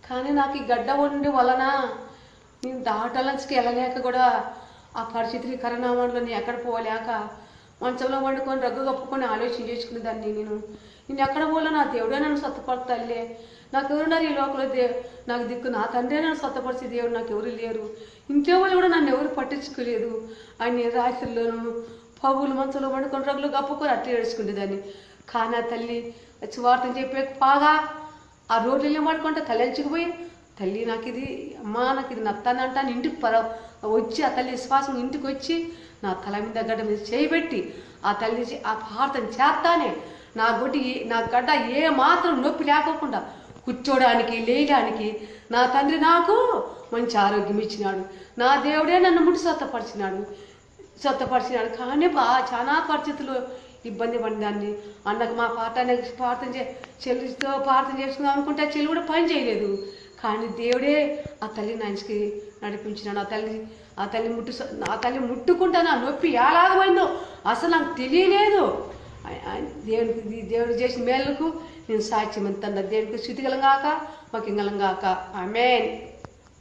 కానీ నాకు ఈ గడ్డ ఉండి వలన నేను దాటాలకి వెళ్ళలేక కూడా ఆ పరిస్థితికి కరోనాలో నేను ఎక్కడ పోలేక మంచంలో వండుకొని రగ్గు కప్పుకొని ఆలోచన చేసుకునేదాన్ని. నేను ఎక్కడ పోలే, నా దేవుడే నన్ను స్వస్థపడతాలే, నాకు ఎవరున్నారు ఈ లోకంలో, నాకు దిక్కు నా తండ్రే నన్ను స్వస్థపరిచే దేవుడు నాకు ఎవరు లేరు, ఇంకెవరు కూడా నన్ను ఎవరు పట్టించుకోలేదు అని రాత్రిలోనూ పగులు మంచంలో వండుకొని రగ్గులు కప్పుకొని అట్లా ఏడ్చుకునేదాన్ని. కానీ ఆ తల్లి వచ్చి వార్తను చెప్పే బాగా ఆ రోడ్లు పడుకుంటే తల్లించుకుపోయి, తల్లి నాకు ఇది అమ్మా నాకు ఇది నత్తానంట అని ఇంటికి వచ్చి ఆ తల్లి విశ్వాసం ఇంటికి వచ్చి నా తల మీద గడ్డ మీద చేయబెట్టి ఆ తల్లి ఆ ప్రార్థన చేస్తానే నా గడ్డ ఏ మాత్రం నొప్పి లేకోకుండా కూర్చోడానికి లేయడానికి నా తండ్రి నాకు మంచి ఆరోగ్యం ఇచ్చినాడు. నా దేవుడే నన్ను ముట్టి స్వస్థపరిచినాడు. కానీ చాలా పరిస్థితులు ఇబ్బంది పడిదాన్ని. అన్నకు మా చెల్లితో ప్రార్థన చేసుకుందాం అనుకుంటే ఆ చెల్లి కూడా పని చేయలేదు. కానీ దేవుడే ఆ తల్లి నాయనకి నడిపించినాడు. ఆ తల్లి ముట్టుకుంటే నా నొప్పి ఎలాగమైందో అసలు నాకు తెలియలేదు. దేవుడు చేసిన మేలుకు నేను సాక్ష్యం ఎంత దేవుడికి స్థుతిగలం గాక మకింగలం గాక. ఆమేన్.